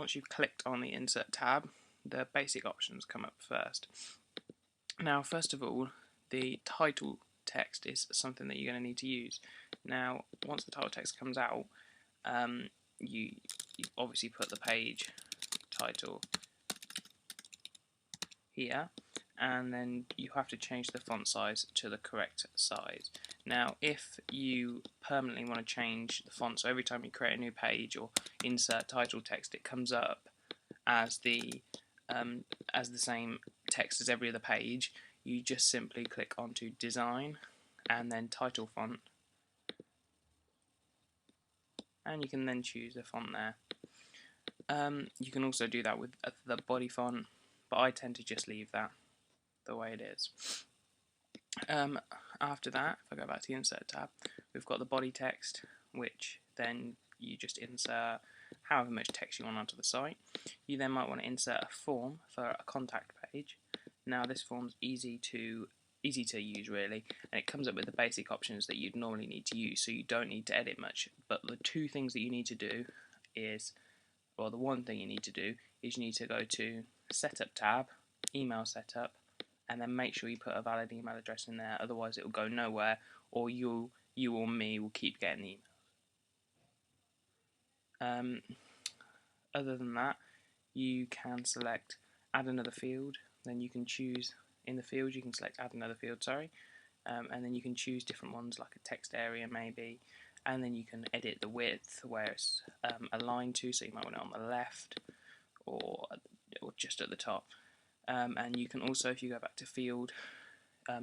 once you've clicked on the Insert tab, the basic options come up first. Now, first of all, the title text is something that you're going to need to use. Now, once the title text comes out, you obviously put the page title here, and then you have to change the font size to the correct size. Now, if you permanently want to change the font, so every time you create a new page or insert title text, it comes up as the same text as every other page, you just simply click onto Design and then Title Font, and you can then choose the font there. You can also do that with the body font, but I tend to just leave that the way it is. After that, if I go back to the Insert tab, we've got the body text, which then you just insert however much text you want onto the site. You then might want to insert a form for a contact page. Now, this form's easy to use really, and it comes up with the basic options that you'd normally need to use, so you don't need to edit much. But the two things that you need to do is, well, the one thing you need to do is you need to go to Setup tab, Email Setup, and then make sure you put a valid email address in there, otherwise it will go nowhere, or you or me will keep getting the email. Other than that, you can select add another field, then you can choose in the field, you can select add another field, and then you can choose different ones like a text area maybe, and then you can edit the width where it's aligned to, so you might want it on the left or just at the top. And you can also, if you go back to field,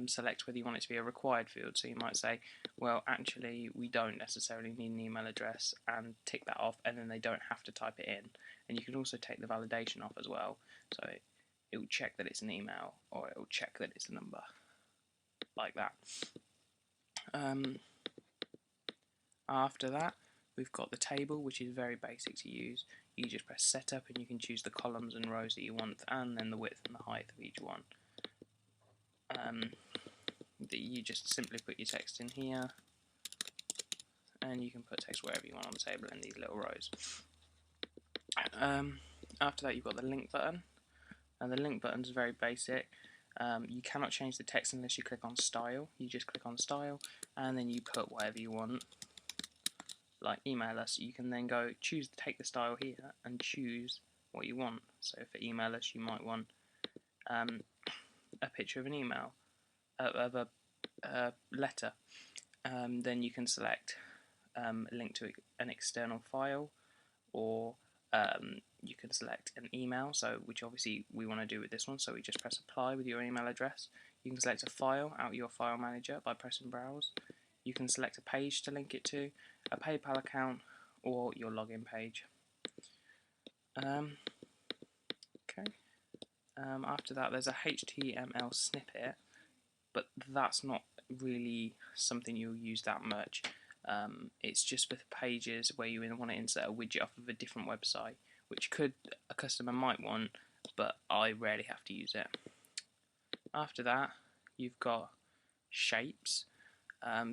select whether you want it to be a required field. So you might say, well, actually we don't necessarily need an email address, and tick that off, and then they don't have to type it in. And you can also take the validation off as well, so it will check that it's an email, or it will check that it's a number, like that. After that, we've got the table, which is very basic to use. You just press Setup and you can choose the columns and rows that you want, and then the width and the height of each one. You just simply put your text in here, and you can put text wherever you want on the table in these little rows. After that, you've got the link button, and the link button is very basic. You cannot change the text unless you click on Style. You just click on Style, and then you put whatever you want, like email us. You can then go take the style here and choose what you want. So for email us, you might want a picture of an email, of a letter. Then you can select a link to an external file, or you can select an email, so which obviously we want to do with this one, so we just press apply with your email address. You can select a file out of your file manager by pressing browse. You can select a page to link it to, a PayPal account, or your login page. After that, there's a HTML snippet, but that's not really something you'll use that much. It's just for pages where you want to insert a widget off of a different website, which a customer might want, but I rarely have to use it. After that, you've got shapes.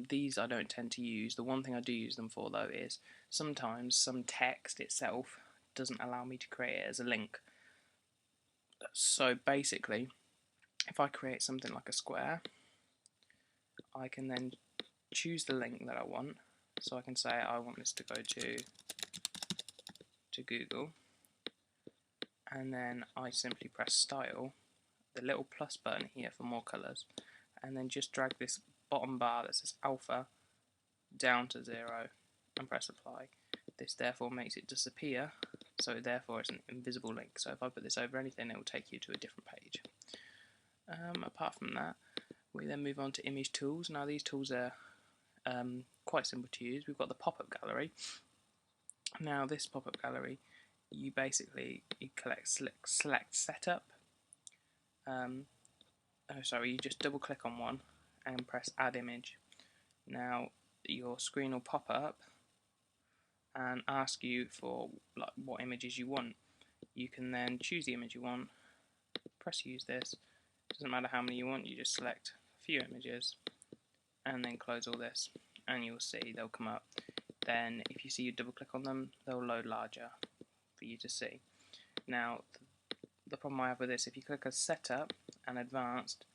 These I don't tend to use. The one thing I do use them for, though, is sometimes some text itself doesn't allow me to create it as a link. So basically, if I create something like a square, I can then choose the link that I want. So I can say I want this to go to Google, and then I simply press Style, the little plus button here for more colours, and then just drag this bottom bar that says alpha down to 0 and press apply. This therefore makes it disappear, so therefore it's an invisible link. So if I put this over anything, it will take you to a different page. Apart from that, we then move on to image tools. Now these tools are quite simple to use. We've got the pop-up gallery. Now this pop-up gallery, you basically select setup. You just double click on one and press add image. Now your screen will pop up and ask you for what images you want. You can then choose the image you want, press use this. Doesn't matter how many you want, you just select a few images and then close all this, and you'll see they'll come up. Then if you see you double click on them, they'll load larger for you to see. Now, the problem I have with this, if you click on Setup and Advanced,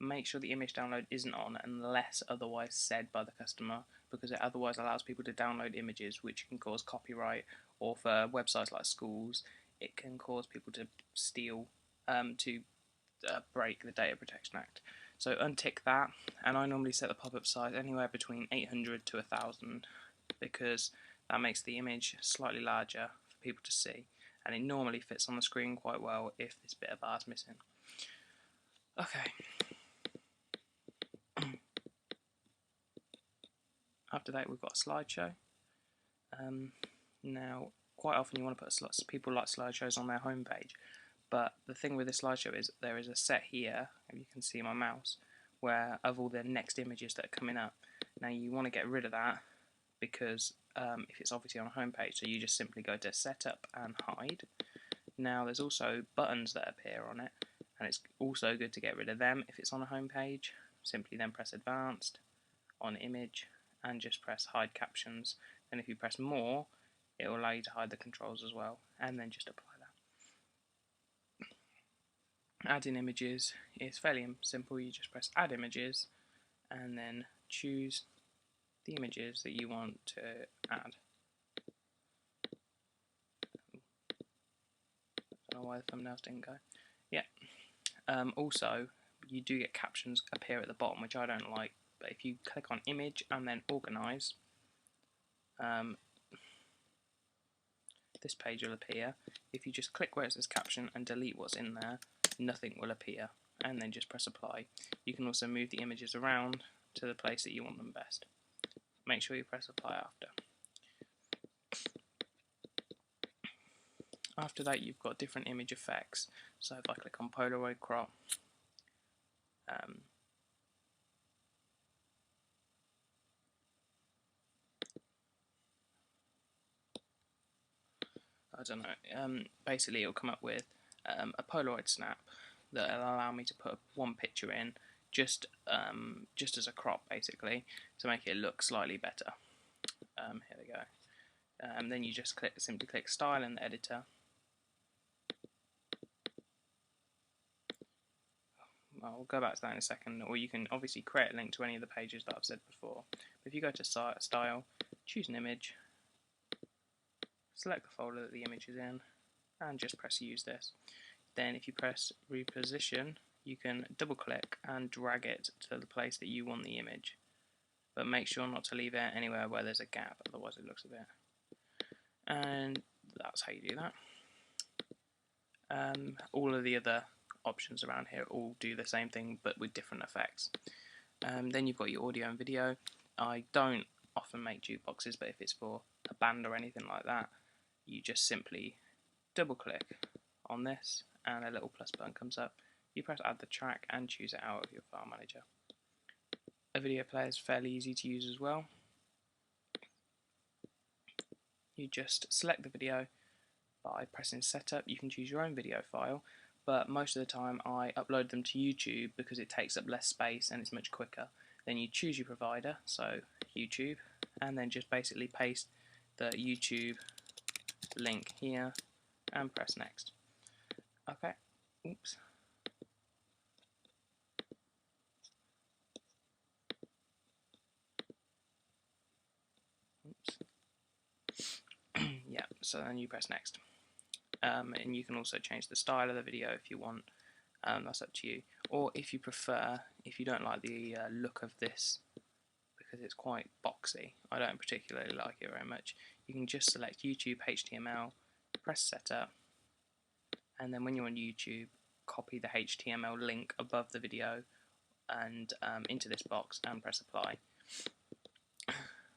make sure the image download isn't on unless otherwise said by the customer, because it otherwise allows people to download images which can cause copyright, or for websites like schools, it can cause people to steal, to break the Data Protection Act. So untick that, and I normally set the pop-up size anywhere between 800 to 1000, because that makes the image slightly larger for people to see, and it normally fits on the screen quite well if this bit of art is missing. Okay. After that, we've got a slideshow. Now, quite often you want to put people like slideshows on their homepage, but the thing with this slideshow is there is a set here, if you can see my mouse, where of all the next images that are coming up. Now you want to get rid of that, because if it's obviously on a homepage, so you just simply go to Setup and Hide. Now there's also buttons that appear on it, and it's also good to get rid of them if it's on a homepage. Simply then press Advanced on Image and just press Hide Captions. And if you press More, it will allow you to hide the controls as well, and then just apply that. Adding images is fairly simple. You just press Add Images and then choose the images that you want to add. I don't know why the thumbnails didn't go. Yeah. Also, you do get captions appear at the bottom, which I don't like, but if you click on Image and then Organize, this page will appear. If you just click where it says caption and delete what's in there, nothing will appear, and then just press Apply. You can also move the images around to the place that you want them best. Make sure you press Apply after. After that, you've got different image effects. So if I click on Polaroid Crop, I don't know, basically it'll come up with a Polaroid snap that will allow me to put one picture in just as a crop, basically, to make it look slightly better. Here we go. Then you just simply click Style in the editor. I'll go back to that in a second, or you can obviously create a link to any of the pages that I've said before. But if you go to Style, choose an image, select the folder that the image is in, and just press Use This. Then if you press Reposition, you can double click and drag it to the place that you want the image. But make sure not to leave it anywhere where there's a gap, otherwise it looks a bit. And that's how you do that. All of the other options around here all do the same thing, but with different effects. Then you've got your audio and video. I don't often make jukeboxes, but if it's for a band or anything like that, you just simply double click on this and a little plus button comes up. You press Add the track and choose it out of your file manager. A video player is fairly easy to use as well. You just select the video by pressing Setup. You can choose your own video file, but most of the time I upload them to YouTube because it takes up less space and it's much quicker. Then you choose your provider, so YouTube, and then just basically paste the YouTube link here and press Next. Okay, oops. Yeah, so then you press Next. And you can also change the style of the video if you want. That's up to you. Or if you prefer, if you don't like the look of this because it's quite boxy, I don't particularly like it very much, you can just select YouTube HTML, press Setup, and then when you're on YouTube, copy the HTML link above the video and into this box and press Apply.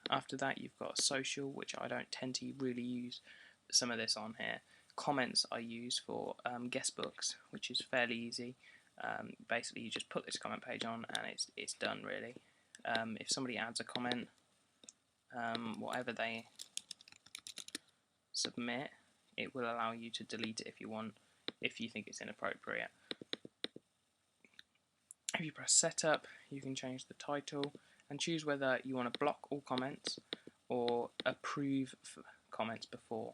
After that, you've got social, which I don't tend to really use some of this on here. Comments I use for guest books, which is fairly easy. Basically, you just put this comment page on and it's done, really. If somebody adds a comment, whatever they submit, it will allow you to delete it if you want, if you think it's inappropriate. If you press Setup, you can change the title and choose whether you want to block all comments or approve comments before.